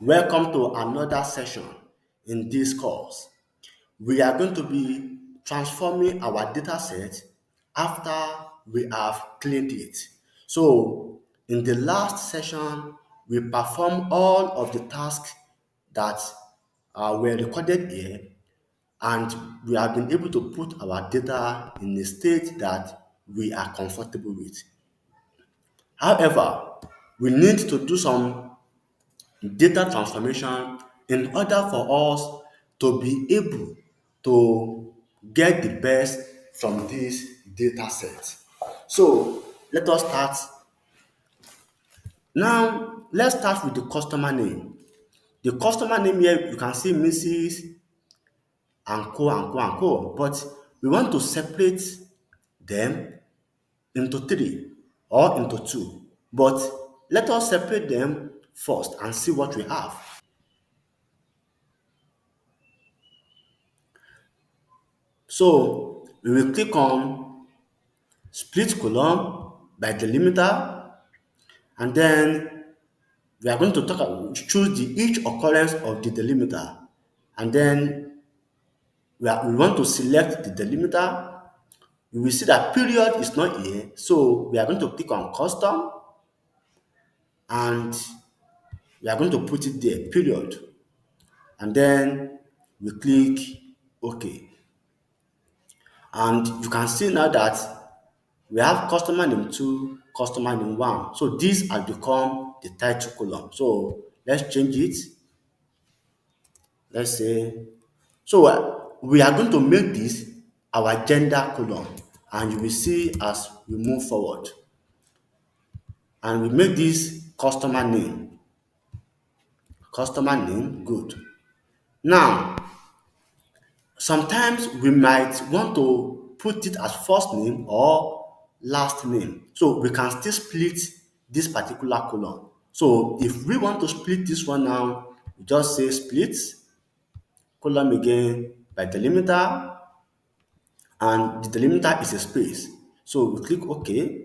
Welcome to another session in this course. We are going to be transforming our data set after we have cleaned it. So, in the last session, we performed all of the tasks that were recorded here, and we have been able to put our data in a state that we are comfortable with. However, we need to do some data transformation in order for us to be able to get the best from this data set. So let us start. Now let's start with the customer name. The customer name here you can see Mrs. and co and co and co, but we want to separate them into three or into two. But let us separate them first and see what we have. So we will click on split column by delimiter, and then we are going to choose the each occurrence of the delimiter, and then we want to select the delimiter. We will see that period is not here, so we are going to click on custom, and we are going to put it there, period, and then we click OK. And you can see now that we have customer name 2, customer name 1. So this has become the title column. So let's change it. Let's say, so we are going to make this our gender column. And you will see as we move forward. And we make this customer name. Customer name, good. Now, sometimes we might want to put it as first name or last name. So we can still split this particular column. So if we want to split this one now, we just say split column again by delimiter, and the delimiter is a space. So we click OK.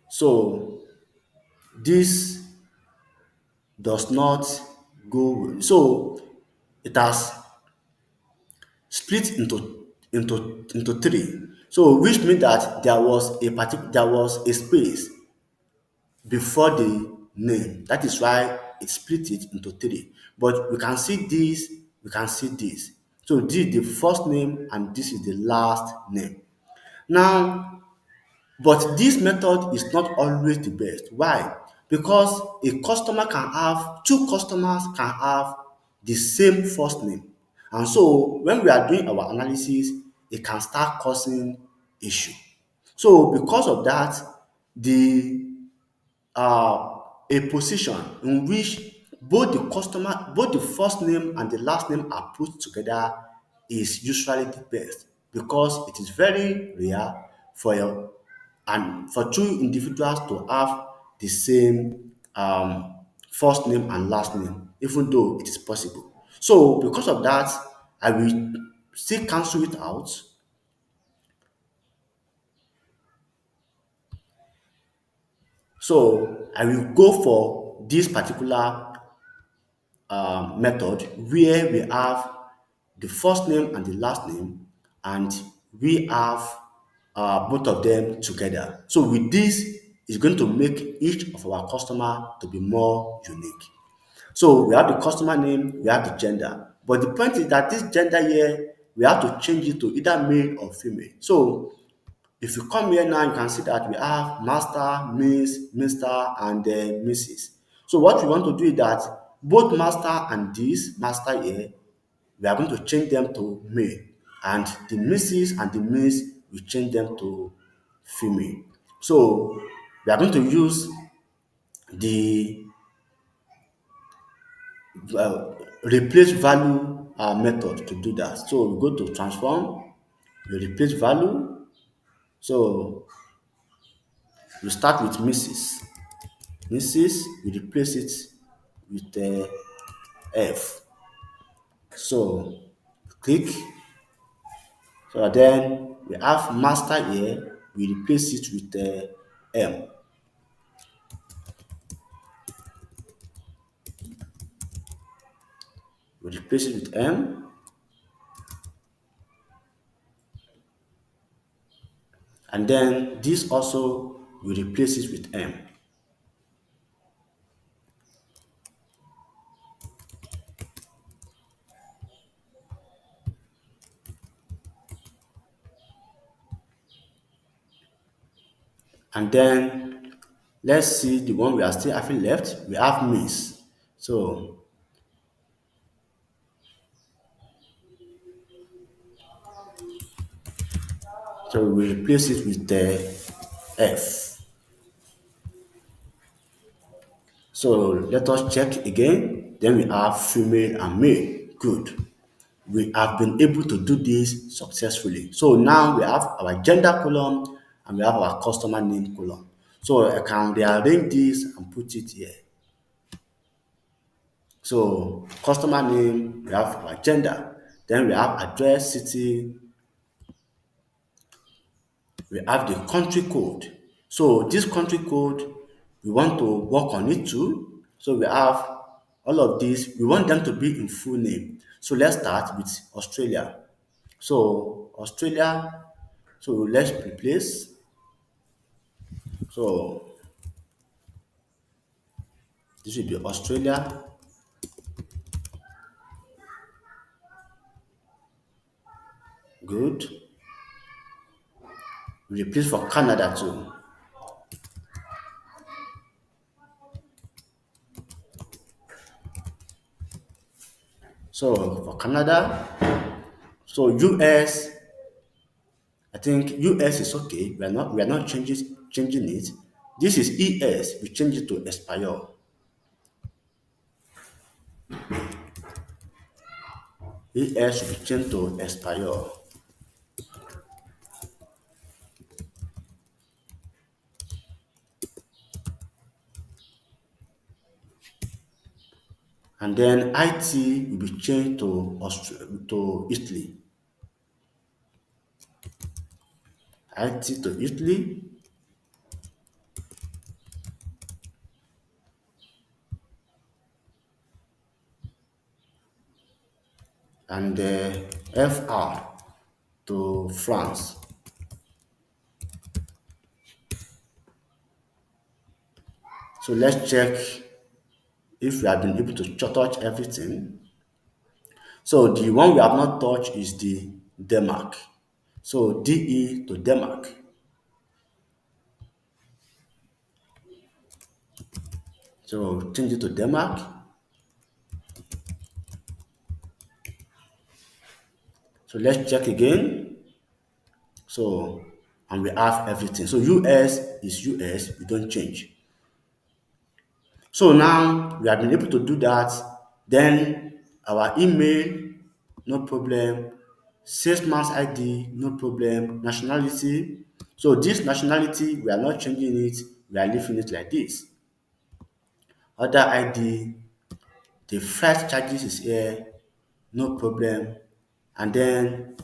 So this does not go. So it has split into three. So which means that there was a space before the name. That is why it split it into three. But we can see this, we can see this. So this is the first name and this is the last name. Now, but this method is not always the best. Why? Because two customers can have the same first name. And so when we are doing our analysis, it can start causing issue. So because of that, the a position in which both the first name and the last name are put together is usually the best, because it is very rare for two individuals to have the same first name and last name, even though it is possible. So because of that, I will still cancel it out. So I will go for this particular method where we have the first name and the last name, and we have both of them together. So with this, it's going to make each of our customer to be more unique. So we have the customer name, we have the gender. But the point is that this gender here, we have to change it to either male or female. So if you come here now, you can see that we have master, miss, mister, and Mrs. So what we want to do is that both master and this master here, we are going to change them to male, and the Mrs. and the miss, we change them to female. So we are going to use the replace value method to do that. So we go to transform, we replace value. So we start with Mrs. Mrs. We replace it with F. So click. So then we have master here. we replace it with M. We replace it with M, and then this also we replace it with M. And then let's see the one we are still having left. We have Miss. So we replace it with the F. So let us check again. Then we have female and male. Good. We have been able to do this successfully. So now we have our gender column and we have our customer name column. So I can rearrange this and put it here. So customer name, we have our gender. Then we have address, city, we have the country code. So this country code, we want to work on it too. So we have all of these. We want them to be in full name. So let's start with Australia. So Australia, so let's replace. So this will be Australia. Good. We replace for Canada too. So for Canada, so US, I think US is okay. We are not changing it. This is ES. We change it to expire. ES should be changed to expire. And then IT will be changed to to Italy. IT to Italy. And FR to France. So let's check if we have been able to touch everything. So the one we have not touched is the Denmark. So DE to Denmark. So change it to Denmark. So let's check again. So and we have everything. So US is US, we don't change. So now we have been able to do that. Then our email, no problem. Salesman's ID, no problem. Nationality. So this nationality, we are not changing it. We are leaving it like this. Other ID, the freight charges is here, no problem. And then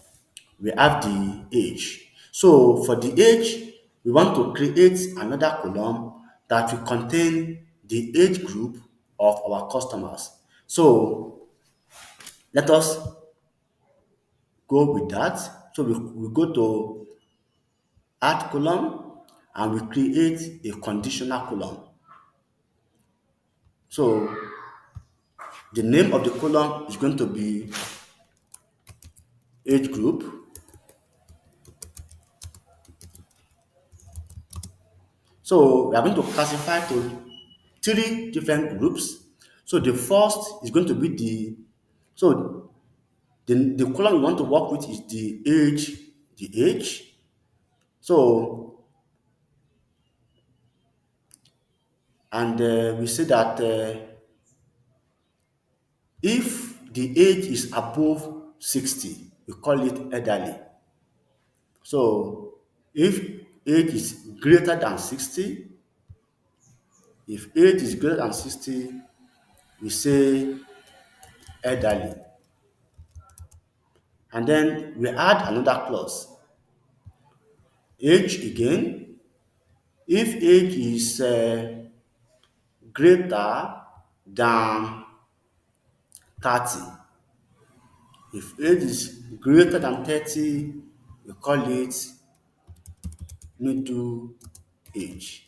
we have the age. So for the age, we want to create another column that will contain the age group of our customers. So let us go with that. So we go to add column and we create a conditional column. So the name of the column is going to be age group. So we are going to classify to three different groups. So the first is going to be so the column we want to work with is the age. So and we say that if the age is above 60, we call it elderly. So if age is greater than 60, if age is greater than 60, we say elderly. And then we add another clause. age again. If age is greater than 30, if age is greater than 30, we call it middle age.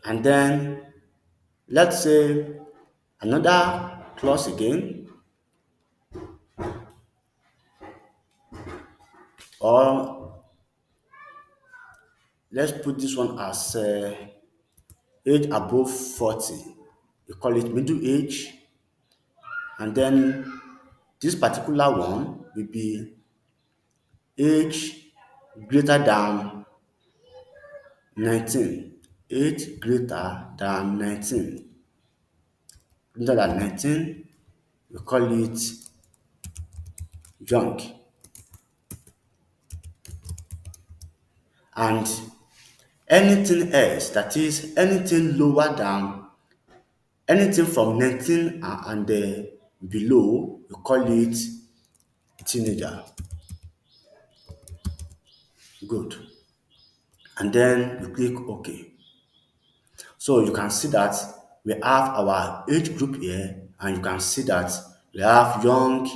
And then let's say another clause again, or let's put this one as age above 40. We call it middle age. And then this particular one will be age greater than 19. Age greater than 19. Greater than 19, we call it young. And anything else, that is anything lower than, anything from 19 and below, we call it teenager. Good. And then we click OK. So you can see that we have our age group here, and you can see that we have young,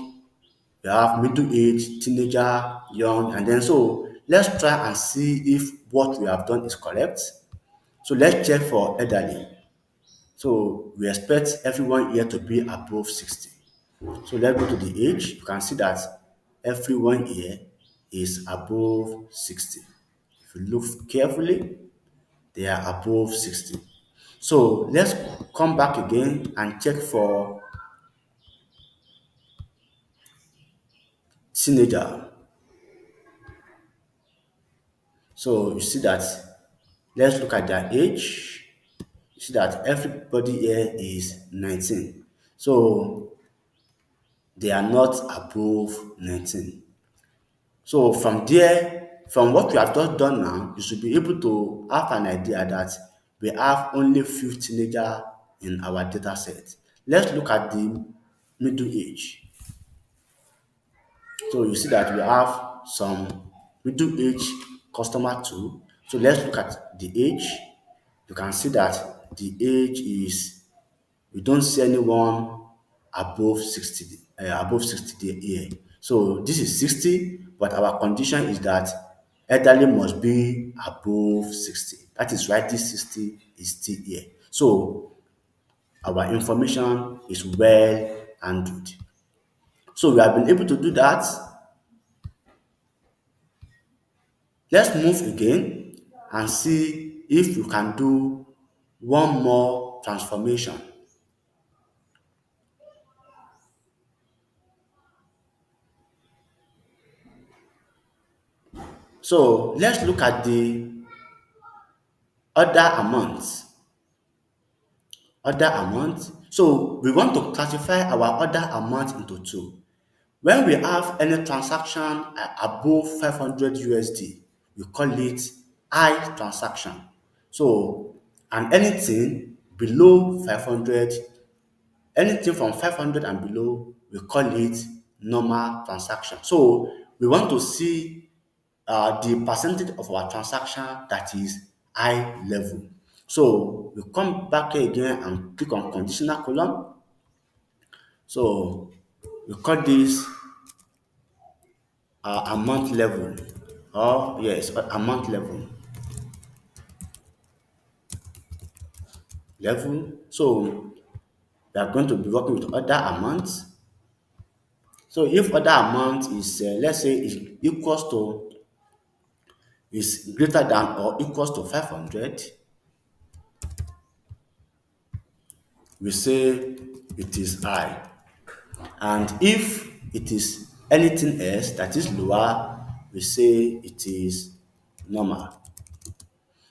we have middle age, teenager, young, and then so let's try and see if what we have done is correct. So let's check for elderly. So we expect everyone here to be above 60. So let's go to the age. You can see that everyone here is above 60. If you look carefully, they are above 60. So let's come back again and check for teenager. So you see that, let's look at their age. You see that everybody here is 19. So they are not above 19. So from there, from what we have just done now, you should be able to have an idea that we have only few teenagers in our data set. Let's look at the middle age. So you see that we have some middle age customer too. So let's look at the age. You can see that the age is, we don't see anyone above 60 here. So this is 60, but our condition is that elderly must be above 60. That is why this 60 is still here. So our information is well handled. So we have been able to do that. Let's move again and see if you can do one more transformation. So let's look at the other amounts. Other amount. So we want to classify our other amount into two. When we have any transaction above 500 USD, we call it high transaction. So, and anything below 500, anything from 500 and below, we call it normal transaction. So we want to see the percentage of our transaction that is high level. So we come back here again and click on conditional column. So we call this amount level, or yes, amount level. So we are going to be working with other amounts. So if other amount is let's say is equals to, is greater than or equals to 500, we say it is high. And if it is anything else that is lower, we say it is normal.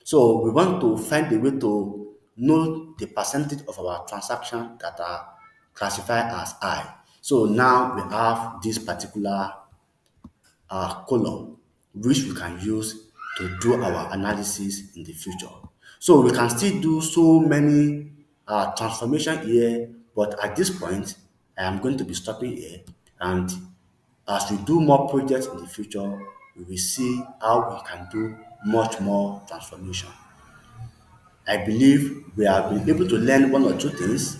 So we want to find a way to know the percentage of our transaction that are classified as high. So now we have this particular column which we can use to do our analysis in the future. So we can still do so many transformation here, but at this point, I am going to be stopping here. And as we do more projects in the future, we will see how we can do much more transformation. I believe we have been able to learn one or two things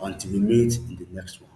until we meet in the next one.